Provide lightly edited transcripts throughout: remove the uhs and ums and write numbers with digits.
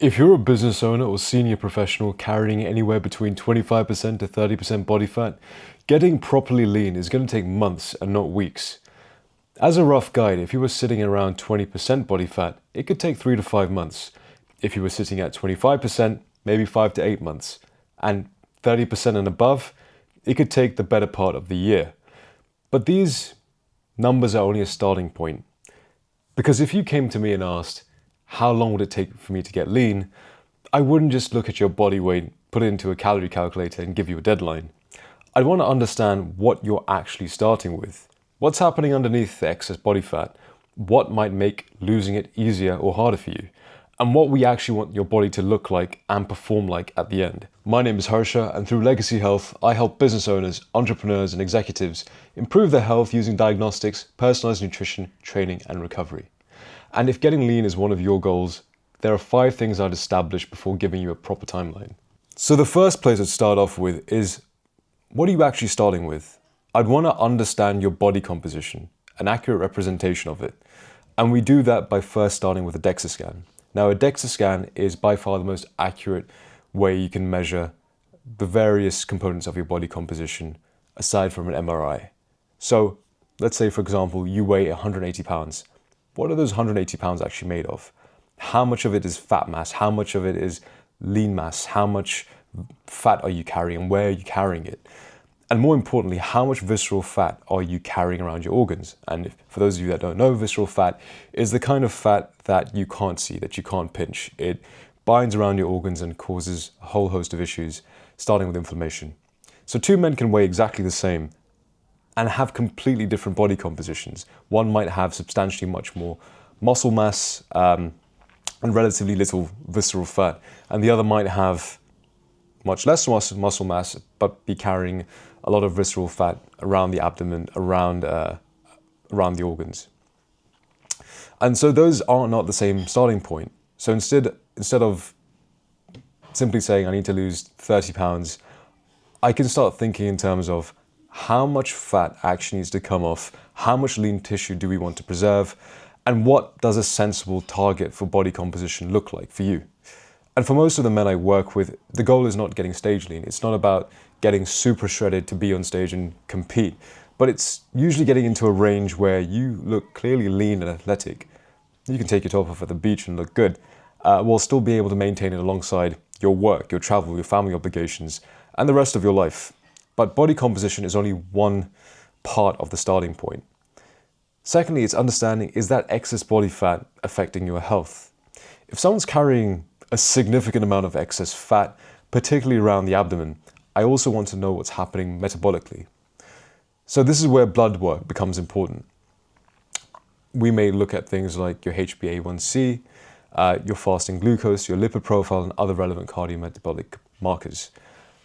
If you're a business owner or senior professional carrying anywhere between 25% to 30% body fat, getting properly lean is going to take months and not weeks. As a rough guide, if you were sitting around 20% body fat, it could take 3 to 5 months. If you were sitting at 25%, maybe 5 to 8 months. And 30% and above, it could take the better part of the year. But these numbers are only a starting point. Because if you came to me and asked, how long would it take for me to get lean? I wouldn't just look at your body weight, put it into a calorie calculator and give you a deadline. I'd want to understand what you're actually starting with. What's happening underneath the excess body fat? What might make losing it easier or harder for you? And what we actually want your body to look like and perform like at the end. My name is Harsha, and through Legacy Health, I help business owners, entrepreneurs, and executives improve their health using diagnostics, personalized nutrition, training, and recovery. And if getting lean is one of your goals, there are 5 things I'd establish before giving you a proper timeline. So the first place I'd start off with is, what are you actually starting with? I'd want to understand your body composition, an accurate representation of it. And we do that by first starting with a DEXA scan. Now, a DEXA scan is by far the most accurate way you can measure the various components of your body composition, aside from an MRI. So let's say, for example, you weigh 180 pounds. What are those 180 pounds actually made of? How much of it is fat mass? How much of it is lean mass? How much fat are you carrying? Where are you carrying it? And more importantly, how much visceral fat are you carrying around your organs? And for those of you that don't know, visceral fat is the kind of fat that you can't see, that you can't pinch. It binds around your organs and causes a whole host of issues, starting with inflammation. So 2 men can weigh exactly the same and have completely different body compositions. One might have substantially much more muscle mass and relatively little visceral fat, and the other might have much less muscle mass, but be carrying a lot of visceral fat around the abdomen, around the organs. And so those are not the same starting point. So instead of simply saying I need to lose 30 pounds, I can start thinking in terms of how much fat actually needs to come off, how much lean tissue do we want to preserve, and what does a sensible target for body composition look like for you? And for most of the men I work with, the goal is not getting stage lean. It's not about getting super shredded to be on stage and compete, but it's usually getting into a range where you look clearly lean and athletic. You can take your top off at the beach and look good, while still being able to maintain it alongside your work, your travel, your family obligations, and the rest of your life. But body composition is only one part of the starting point. Secondly, it's understanding, is that excess body fat affecting your health? If someone's carrying a significant amount of excess fat, particularly around the abdomen, I also want to know what's happening metabolically. So this is where blood work becomes important. We may look at things like your HbA1c, your fasting glucose, your lipid profile, and other relevant cardiometabolic markers.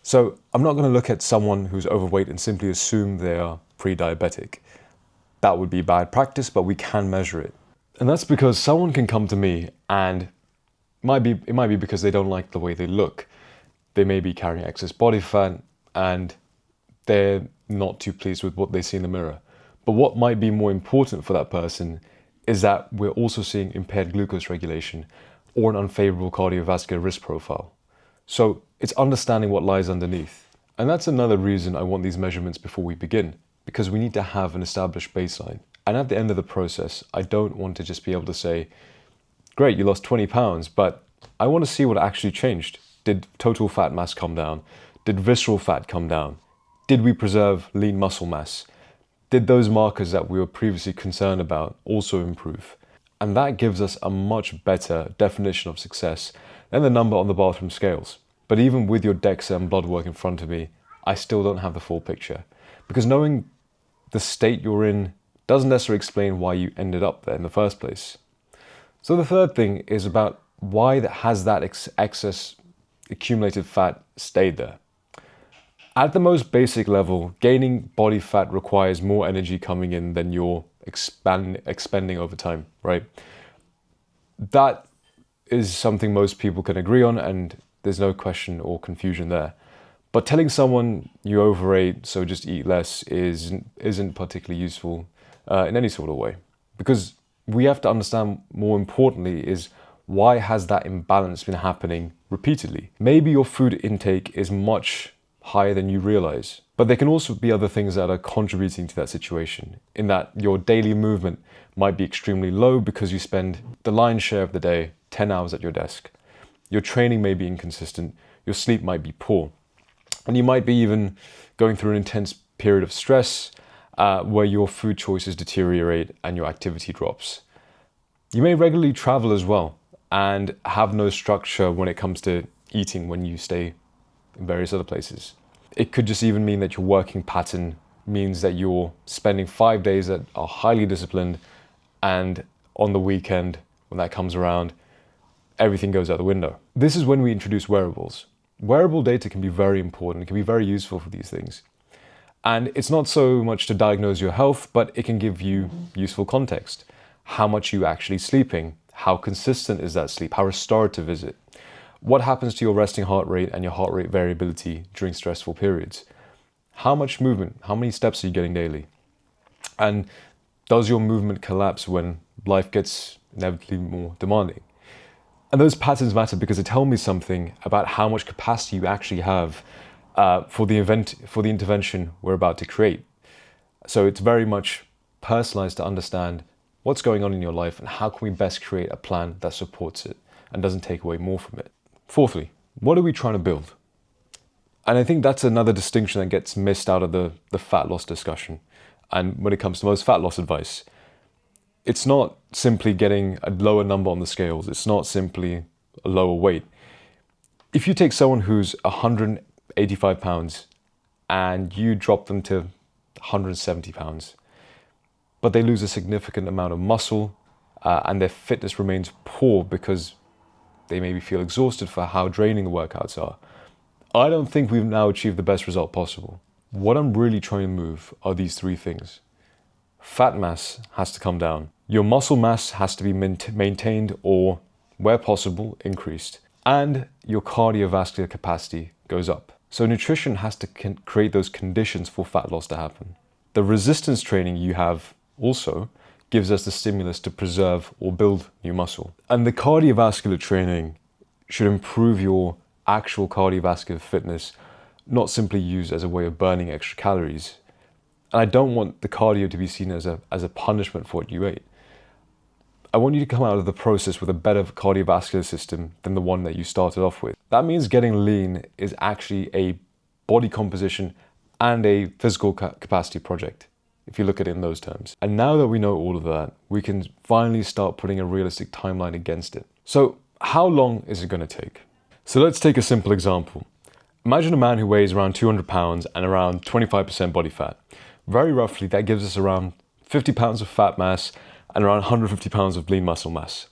So I'm not going to look at someone who's overweight and simply assume they are pre-diabetic. That would be bad practice, but we can measure it. And that's because someone can come to me and it might be because they don't like the way they look. They may be carrying excess body fat and they're not too pleased with what they see in the mirror. But what might be more important for that person is that we're also seeing impaired glucose regulation or an unfavorable cardiovascular risk profile. So it's understanding what lies underneath. And that's another reason I want these measurements before we begin, because we need to have an established baseline. And at the end of the process, I don't want to just be able to say, great, you lost 20 pounds, but I want to see what actually changed. Did total fat mass come down? Did visceral fat come down? Did we preserve lean muscle mass? Did those markers that we were previously concerned about also improve? And that gives us a much better definition of success than the number on the bathroom scales. But even with your DEXA and blood work in front of me, I still don't have the full picture. Because knowing the state you're in doesn't necessarily explain why you ended up there in the first place. So the third thing is about why has that excess accumulated fat stayed there. At the most basic level, gaining body fat requires more energy coming in than you're expending over time, right? That is something most people can agree on, and there's no question or confusion there. But telling someone you overate, so just eat less, isn't particularly useful in any sort of way. Because we have to understand, more importantly, is Why has that imbalance been happening repeatedly? Maybe your food intake is much higher than you realize, but there can also be other things that are contributing to that situation, in that your daily movement might be extremely low because you spend the lion's share of the day 10 hours at your desk. Your training may be inconsistent, your sleep might be poor, and you might be even going through an intense period of stress where your food choices deteriorate and your activity drops. You may regularly travel as well and have no structure when it comes to eating when you stay in various other places. It could just even mean that your working pattern means that you're spending 5 days that are highly disciplined, and on the weekend, when that comes around, everything goes out the window. This is when we introduce wearables. Wearable data can be very important, it can be very useful for these things. And it's not so much to diagnose your health, but it can give you useful context. How much are you actually sleeping? How consistent is that sleep? How restorative is it? What happens to your resting heart rate and your heart rate variability during stressful periods? How much movement, how many steps are you getting daily? And does your movement collapse when life gets inevitably more demanding? And those patterns matter because they tell me something about how much capacity you actually have for the intervention we're about to create. So it's very much personalized to understand what's going on in your life and how can we best create a plan that supports it and doesn't take away more from it. Fourthly, what are we trying to build? And I think that's another distinction that gets missed out of the fat loss discussion. And when it comes to most fat loss advice, it's not simply getting a lower number on the scales. It's not simply a lower weight. If you take someone who's 185 pounds and you drop them to 170 pounds, but they lose a significant amount of muscle and their fitness remains poor because they maybe feel exhausted for how draining the workouts are, I don't think we've now achieved the best result possible. What I'm really trying to move are these three things. Fat mass has to come down. Your muscle mass has to be maintained or, where possible, increased. And your cardiovascular capacity goes up. So nutrition has to create those conditions for fat loss to happen. The resistance training you have also gives us the stimulus to preserve or build new muscle. And the cardiovascular training should improve your actual cardiovascular fitness, not simply used as a way of burning extra calories. And I don't want the cardio to be seen as a punishment for what you ate. I want you to come out of the process with a better cardiovascular system than the one that you started off with. That means getting lean is actually a body composition and a physical capacity project, if you look at it in those terms. And now that we know all of that, we can finally start putting a realistic timeline against it. So how long is it going to take? So let's take a simple example. Imagine a man who weighs around 200 pounds and around 25% body fat. Very roughly, that gives us around 50 pounds of fat mass and around 150 pounds of lean muscle mass.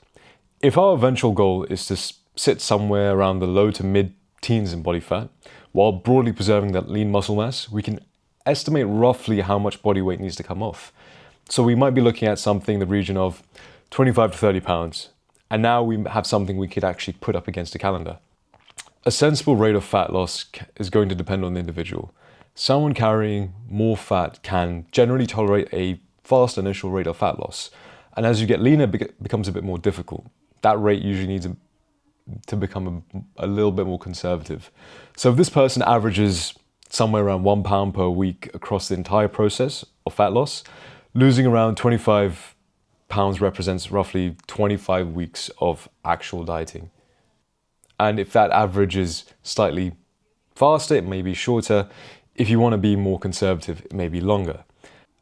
If our eventual goal is to sit somewhere around the low to mid-teens in body fat, while broadly preserving that lean muscle mass, we can estimate roughly how much body weight needs to come off. So we might be looking at something in the region of 25 to 30 pounds. And now we have something we could actually put up against a calendar. A sensible rate of fat loss is going to depend on the individual. Someone carrying more fat can generally tolerate a fast initial rate of fat loss. And as you get leaner, it becomes a bit more difficult. That rate usually needs to become a little bit more conservative. So if this person averages somewhere around 1 pound per week across the entire process of fat loss, losing around 25 pounds represents roughly 25 weeks of actual dieting. And if that average is slightly faster, it may be shorter. If you want to be more conservative, it may be longer.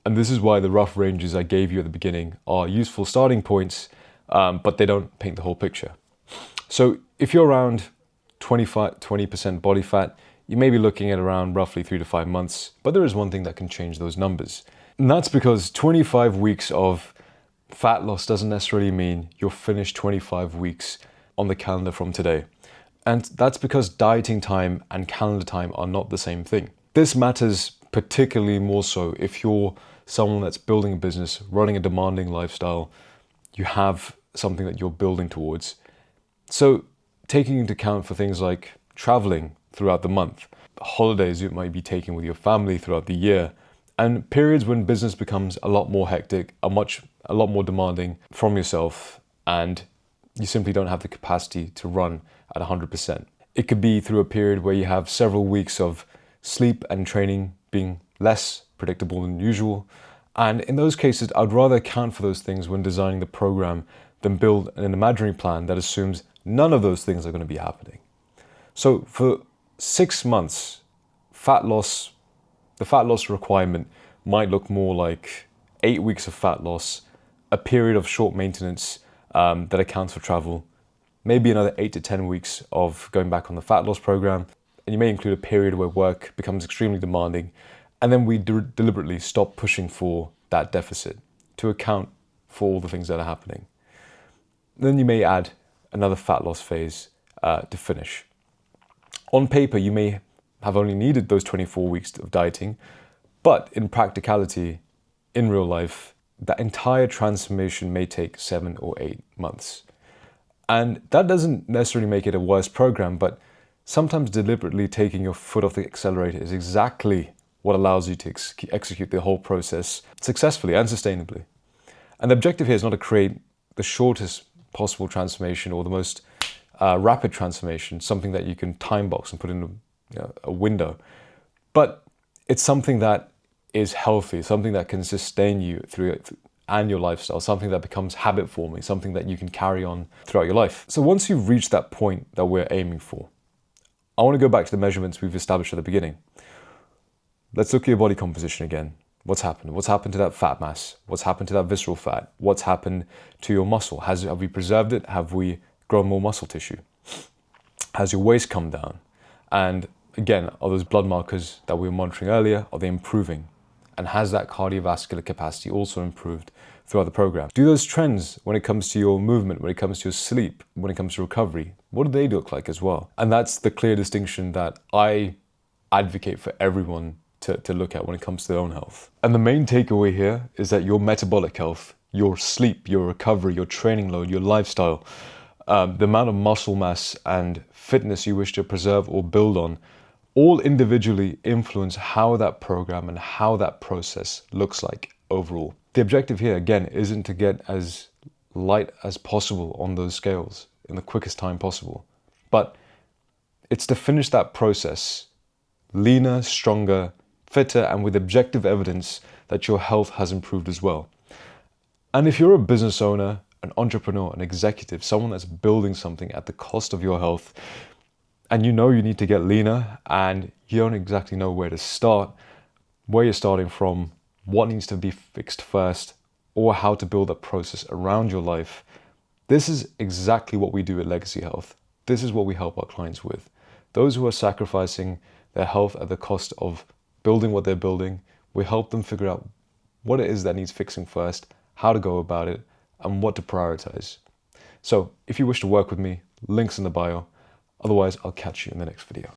And this is why the rough ranges I gave you at the beginning are useful starting points, but they don't paint the whole picture. So if you're around 20% body fat, you may be looking at around roughly 3 to 5 months, but there is one thing that can change those numbers. And that's because 25 weeks of fat loss doesn't necessarily mean you're finished 25 weeks on the calendar from today. And that's because dieting time and calendar time are not the same thing. This matters particularly more so if you're someone that's building a business, running a demanding lifestyle, you have something that you're building towards. So taking into account for things like traveling throughout the month, holidays you might be taking with your family throughout the year, and periods when business becomes a lot more hectic, a lot more demanding from yourself, and you simply don't have the capacity to run at 100%. It could be through a period where you have several weeks of sleep and training being less predictable than usual. And in those cases, I'd rather account for those things when designing the program than build an imaginary plan that assumes none of those things are going to be happening. So for 6 months, the fat loss requirement might look more like 8 weeks of fat loss, a period of short maintenance that accounts for travel, maybe another 8 to 10 weeks of going back on the fat loss program, and you may include a period where work becomes extremely demanding, and then we deliberately stop pushing for that deficit to account for all the things that are happening. Then you may add another fat loss phase to finish. On paper, you may have only needed those 24 weeks of dieting, but in practicality, in real life, that entire transformation may take 7 or 8 months. And that doesn't necessarily make it a worse program, but sometimes deliberately taking your foot off the accelerator is exactly what allows you to execute the whole process successfully and sustainably. And the objective here is not to create the shortest possible transformation or the most rapid transformation, something that you can time box and put in a window. But it's something that is healthy, something that can sustain you through and your lifestyle, something that becomes habit forming, something that you can carry on throughout your life. So once you've reached that point that we're aiming for, I want to go back to the measurements we've established at the beginning. Let's look at your body composition again. What's happened? What's happened to that fat mass? What's happened to that visceral fat? What's happened to your muscle? Have we preserved it? Have we grown more muscle tissue? Has your waist come down? And again, are those blood markers that we were monitoring earlier, are they improving? And has that cardiovascular capacity also improved throughout the program? Do those trends, when it comes to your movement, when it comes to your sleep, when it comes to recovery, what do they look like as well? And that's the clear distinction that I advocate for everyone to look at when it comes to their own health. And the main takeaway here is that your metabolic health, your sleep, your recovery, your training load, your lifestyle, the amount of muscle mass and fitness you wish to preserve or build on, all individually influence how that program and how that process looks like overall. The objective here, again, isn't to get as light as possible on those scales in the quickest time possible, but it's to finish that process leaner, stronger, fitter, and with objective evidence that your health has improved as well. And if you're a business owner, an entrepreneur, an executive, someone that's building something at the cost of your health, and you know you need to get leaner and you don't exactly know where to start, where you're starting from, what needs to be fixed first, or how to build a process around your life, this is exactly what we do at Legacy Health. This is what we help our clients with. Those who are sacrificing their health at the cost of building what they're building, we help them figure out what it is that needs fixing first, how to go about it, and what to prioritize. So if you wish to work with me, links in the bio. Otherwise, I'll catch you in the next video.